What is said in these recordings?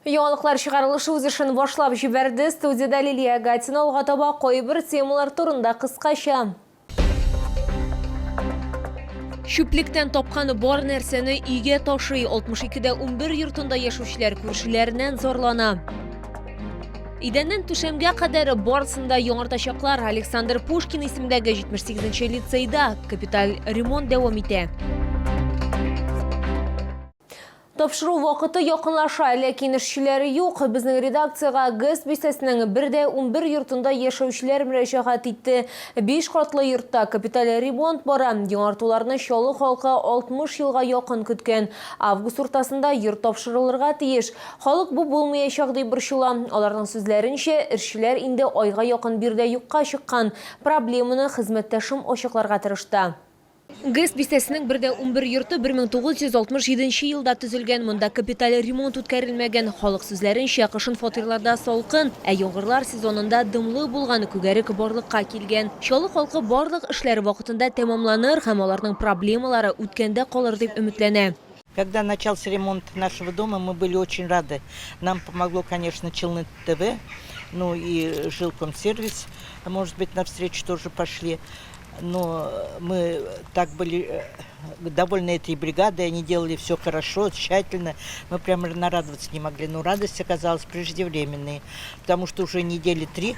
Яңалыклар чыгарылышы үз эшен башлап җибәрде. Студияда Лилия Гатина алга таба кайбер темалар турында кыскача. Шүплектән тапканы бар нәрсәне өйгә ташый. 62дә 11 йортында яшәүчеләр күршеләреннән зарлана. Идәннән түшәмгә кадәр барысында яңартачаклар. Александр Пушкин исемендәге 78-нче лицейда капиталь ремонт дәвам итә. Тапшыру вакыты якынлаша, ләкин эшчеләре юк. Безнең редакцияга ГЭС бистәсенең 1-11 йортында яшәүчеләр мөрәҗәгать итте. 5 катлы йортта капиталь ремонт бара. Яңартуларны Чаллы халкы 60 елга якын көткән. Август уртасында йорт тапшырылырга тиеш. Халык бу булмаячак дип борчыла. Аларның сүзләренчә, эшчеләр инде айга якын бирдә юкка чыккан. Проблеманы хезмәттәшем ачыкларга тырышты. ГЭС бистәсенең 1-11 йорты 1967 елда төзелгән. Монда капиталь ремонт үткәрелмәгән. Халык сүзләренчә, кышын фатирларда салкын, ә яңгырлар сезонында дымлы булган, күгәрек барлыкка килгән. Чаллы халкы барлык эшләр вакытында тәмамланыр һәм аларның проблемалары үткәндә калыр дип өметләнә. Когда начался ремонт нашего дома, мы были очень рады. Нам помогло, конечно, Челны ТВ, ну и Жилкомсервис, может быть, навстречу тоже пошли. Но мы так были довольны этой бригадой, они делали все хорошо, тщательно. Мы прямо нарадоваться не могли, но радость оказалась преждевременной, потому что уже недели 3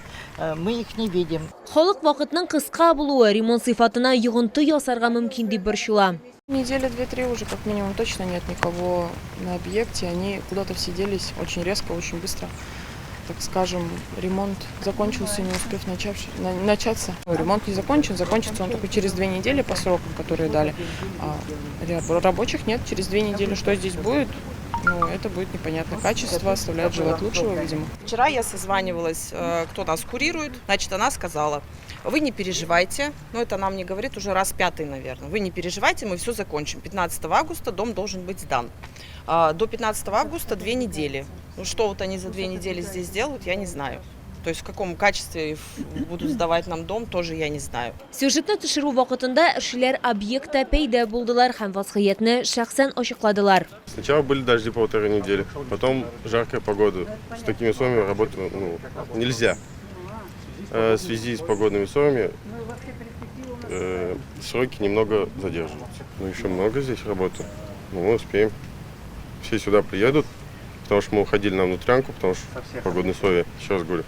мы их не видим. Халык вакытның кыска булуы ремонт сыйфатына йогынты ясарга мөмкин дип борчыла. Недели 2-3 уже как минимум точно нет никого на объекте, они куда-то все делись очень резко, очень быстро. Так скажем, ремонт закончился, не успев начаться. Ремонт не закончен, закончится он только через 2 недели по срокам, которые дали. А рабочих нет, через 2 недели. Что здесь будет? Ну, это будет непонятно. Качество оставляет желать лучшего, видимо. Вчера я созванивалась, кто нас курирует, значит, она сказала: вы не переживайте, ну это она мне говорит уже раз 5-й, наверное, вы не переживайте, мы все закончим. 15 августа дом должен быть сдан. До 15 августа 2 недели. Ну что вот они за 2 недели здесь делают, я не знаю. То есть в каком качестве будут сдавать нам дом, тоже я не знаю. Сюжетны төшерү вакытында эшчеләр объектта пәйда булдылар һәм вазгыятьне шәхсән ачыкладылар. Сначала были дожди 1,5 недели, потом жаркая погода. С такими условиями работать нельзя. В связи с погодными условиями сроки немного задерживаются. Но еще много здесь работы, но мы успеем. Все сюда приедут, потому что мы уходили на внутрянку, потому что погодные условия, еще раз говорю.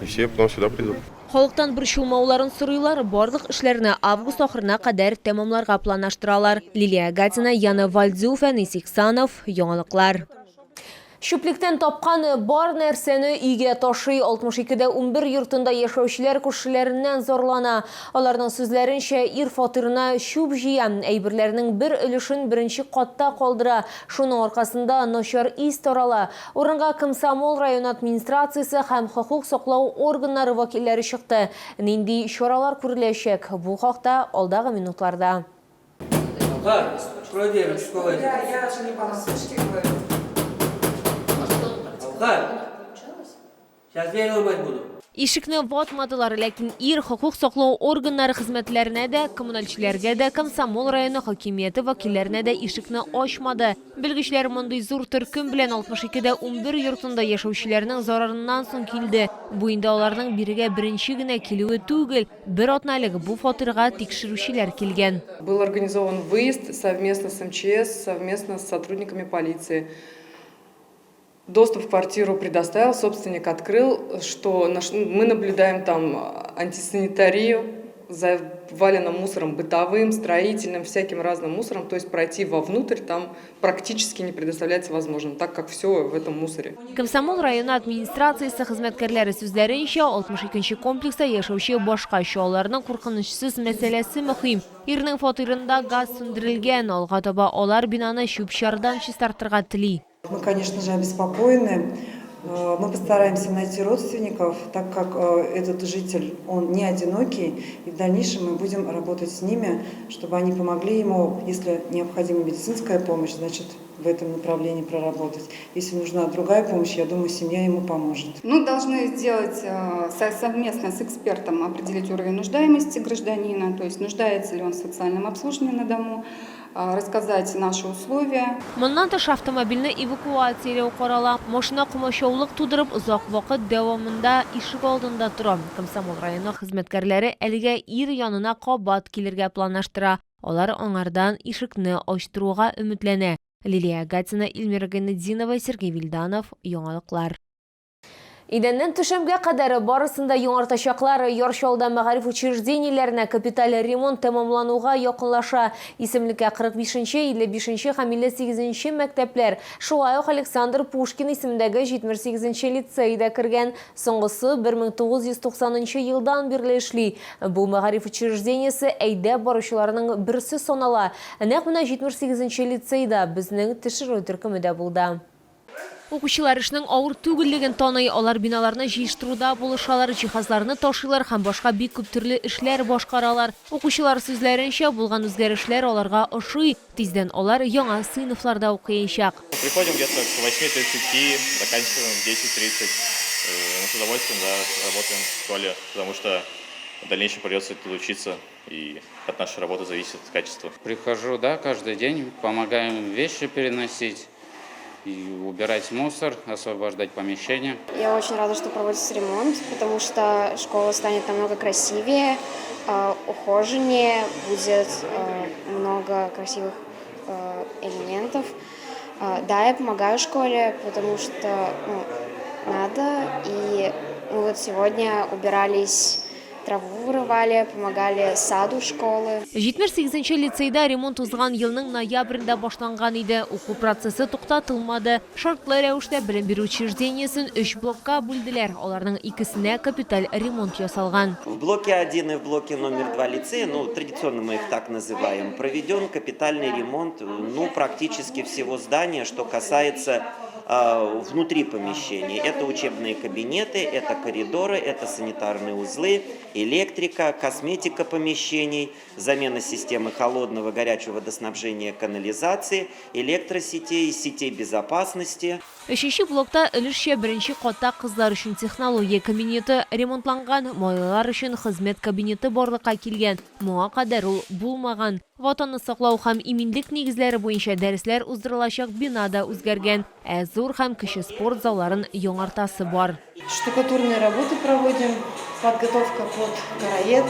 И все потом сюда придут. Халыктан борчылмауларын сорыйлар, барлык эшләрне август ахырына кадәр тәмамларга планлаштыралар. Лилия Гатина, Яна Вальдзюф, Әнис Иксанов, Яңалыклар. Шүплектән тапкан бар нәрсәне өйгә ташый. 62дә 11 йортында яшәүчеләр күршеләреннән зарлана. Аларның сүзләренчә, ир фатирына шүп җыя, әйберләрнең бер өлешен беренче катта калдыра. Шуның аркасында начар ис тарала. Урынга Комсомол район администрациясе һәм хокук саклау органнары вәкилләре чыкты. Нинди чаралар күреләчәк? Бу хакта алдагы минутларда. Ишекне ватмадылар, ләкин ир хокук саклау органнары хезмәтләренә дә, коммуналчыларга да, Комсомол районы хакимияте вәкилләренә дә ишекне ачмады. Белгечләр мондый зур төркем белән 62дә 11 йортында яшәүчеләрнең зарарыннан соң килде. Бу инде аларның бирегә беренче генә килүе түгел, бер атналык бу фатирга тикшерүчеләр килгән. Был организован выезд совместно с МЧС, совместно с сотрудниками полиции. Доступ в квартиру предоставил, собственник открыл, что мы наблюдаем там антисанитарию, завалено мусором бытовым, строительным, всяким разным мусором. То есть пройти вовнутрь там практически не предоставляется возможным, так как все в этом мусоре. Комсомол районы администрациясе хезмәткәрләре сүзләренчә, 62нче комплекста яшәүче башка чалларның куркынычсыз мәсьәләсе мөһим. Ирнең фатирында газ сүндерелгән, алга таба алар бинаны чүп-чардан чистартырга тели. Мы, конечно же, обеспокоены. Мы постараемся найти родственников, так как этот житель, он не одинокий. И в дальнейшем мы будем работать с ними, чтобы они помогли ему, если необходима медицинская помощь, значит, в этом направлении проработать. Если нужна другая помощь, я думаю, семья ему поможет. Мы должны сделать совместно с экспертом, определить уровень нуждаемости гражданина, то есть нуждается ли он в социальном обслуживании на дому, рассказать наши условия. Моннан тыш автомобильне эвакуациялау карала. Машина кумашаулык тудырып узак вакыт дәвамында ишек алдында тора. Комсомол районы хезмәткәрләре әлегә ир янына кабат килергә планлаштыра. Алар аңардан ишекне ачтыруга өметләнә. Лилия Гатина, Эльмира Гайнетдинова, Сергей Вильданов, Яңалыклар. Идәннән түшәмгә кадәр барысында яңартачаклар Яршалда мәгариф учреждениеләренә капиталь ремонт тәмамлануга якынлаша. Исемлеккә 45-нче, 55-нче һәм 58-нче мәктәпләр, шулай ук Александр Пушкин исемендәге 78-нче лицейда кергән. Соңгысы 1990 елдан бирле эшли. Бу мәгариф учреждениесе әйдә баручыларның берсе санала. Нәкъ менә 78-нче лицейда безнең тикшерү төркемендә булды. Укучылар эшнең авыр түгеллеген таный, алар биналарны җыештыруда булышалар, җиһазларны ташыйлар һәм башка бик күп төрле эшләр башкаралар. Укучылар сүзләренчә, булган үзгәрешләр аларга ошый. Тиздән алар яңа сыйныфларда укыячак. Приходим где-то к 8:30, заканчиваем в 10:30. Мы с удовольствием работаем в школе, потому что в дальнейшем придется тут учиться, и от нашей работы зависит качество. Прихожу, каждый день, помогаем вещи переносить и убирать мусор, освобождать помещения. Я очень рада, что проводится ремонт, потому что школа станет намного красивее, ухоженнее, будет много красивых элементов. Да, я помогаю школе, потому что надо. И мы вот сегодня убирались, траву вырывали, помогали саду школы. 78-нче лицейда ремонт узган елның ноябрендә башланган иде. Уку процессы туктатылмады. Шартлы рәвештә белем бирү учреждениесен 3 блокка бүлделәр. Аларның икесенә капиталь ремонт ясалган. В блоке 1 и в блоке номер 2 лицея, традиционно мы их так называем, проведен капитальный ремонт, практически всего здания, что касается внутри помещений. Это учебные кабинеты, это коридоры, это санитарные узлы, электрика, косметика помещений, замена системы холодного горячего водоснабжения, канализации, электросетей, сетей безопасности. 3-нче блокта өлешчә беренче катта кызлар өчен технология кабинеты ремонтланган, малайлар өчен хезмәт кабинеты барлыкка килгән. Моңа кадәр ул булмаган. Ватанны саклау һәм иминлек нигезләре буенча дәресләр уздырылачак бинада үзгәргән. Зур һәм кече спорт залларын яңартасы бар. Штукатурные работы проводим, подготовка под караед.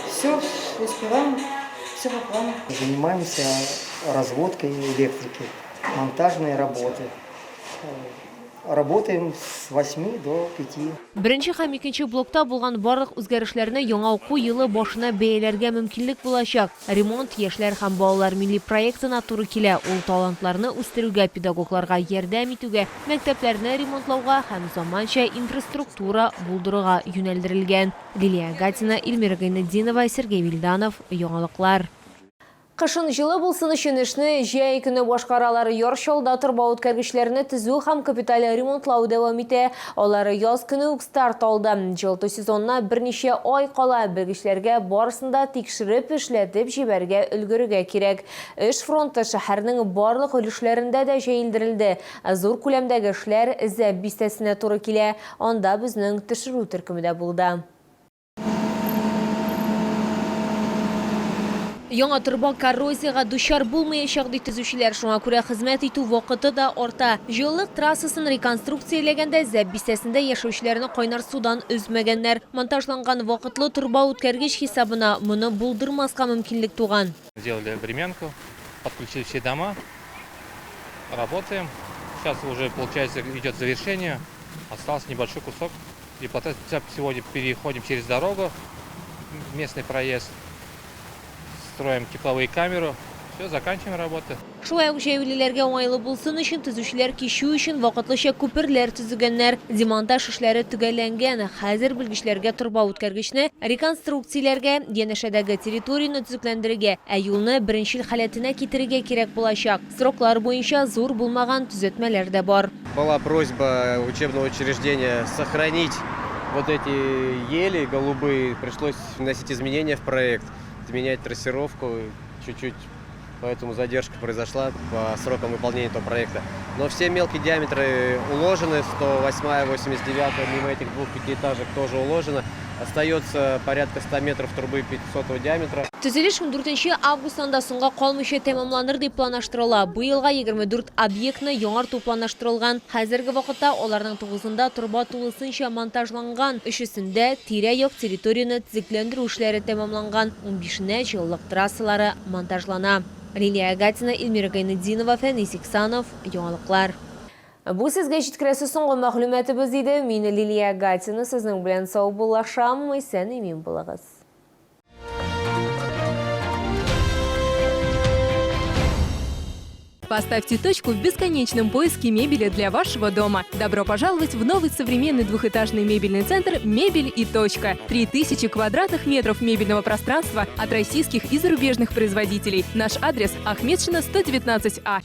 Все успеваем, все по плану. Занимаемся разводкой электрики, монтажные работы. Работаем с 8 до 5. Беренче һәм икенче блокта булган барлык үзгәрешләрне яңа уку елы башына бәяләргә мөмкинлек булачак. Ремонт яшьләр һәм балалар милли проектына туры килә. Ул талантларны үстерүгә, педагогларга ярдәм итүгә, мәктәпләрне ремонтлауга һәм заманча инфраструктура булдыруга юнәлдерелгән. Лилия Гатина, Эльмира Гайнетдинова, Сергей Вильданов, Яңалыклар. Кышын жылы булсын өчен эшне җәй көне башкаралар. Яршалда торба үткәргечләрне төзү һәм капиталь ремонтлау дәвам итә. Алар яз көне үк старт алды. Җылыту сезонына берничә ай кала. Белгечләргә барысында тикшереп эшләтеп җибәргә өлгерергә кирәк. Эш фронты шәһәрнең барлык өлешләрендә дә җәелдерелде. Зур күләмдәге эшләр Зәб бистәсенә туры килә. Анда безнең тикшерү төркемендә булды. Яңа торба коррозияга дучар булмаячак ди төзүчеләр, шуңа күрә хезмәт итү вакыты да арта. Җылылык трассасын реконструкцияләгәндә Зәб бистәсендә яшәүчеләрне кайнар судан өзмәгәннәр. Монтажланган вакытлы торба үткәргеч хисабына моны булдырмаска мөмкинлек туган. Сделали времянку, подключили все дома, работаем. Сейчас уже, получается, идет завершение. Остался небольшой кусок. И потом сегодня переходим через дорогу, местный проезд. Строим тепловую камеру. Все, заканчиваем работу. Шулай ук җәяүлеләргә уңайлы булсын өчен төзүчеләр кичү өчен вакытлыча күперләр төзегәннәр. Демонтаж эшләре төгәлләнгән. Хәзер белгечләргә торба үткәргечне реконструкцияләргә, янәшәдәге территорияны төзекләндерергә, юлны беренчел халәтенә китерергә кирәк булачак. Сроклар буенча зур булмаган төзәтмәләр дә бар. Была просьба учебного учреждения сохранить вот эти ели голубые. Пришлось вносить изменения в проект. Менять трассировку чуть-чуть, поэтому задержка произошла по срокам выполнения этого проекта. Но все мелкие диаметры уложены, 108, 89, мимо этих двух пятиэтажек тоже уложено. Остается порядка 100 метров трубы 500 диаметра. Төзелеш 14 августанда соңга калмыйча тәмамланыр дип планлаштырыла. Бу елга 24 объектны яңарту планлаштырылган. Хәзерге вакытта аларның 9-ында труба тулысынча монтажланган. 3-сендә тирә-як территорияны төзекләндерү эшләре тәмамланган. 15-нә җыллык трассалары монтажлана. Лилия Агатина, Эльмира Гайнетдинова, Фәнис Иксанов, Яңалыклар. Бу сезгә җиткерәсе соңгы мәгълүматыбыз иде. Мин Лилия Агатина, сезнең белән сау булашам, исән имин булыгыз. Поставьте точку в бесконечном поиске мебели для вашего дома. Добро пожаловать в новый современный двухэтажный мебельный центр «Мебель и точка». 3000 квадратных метров мебельного пространства от российских и зарубежных производителей. Наш адрес – Ахметшина, 119А.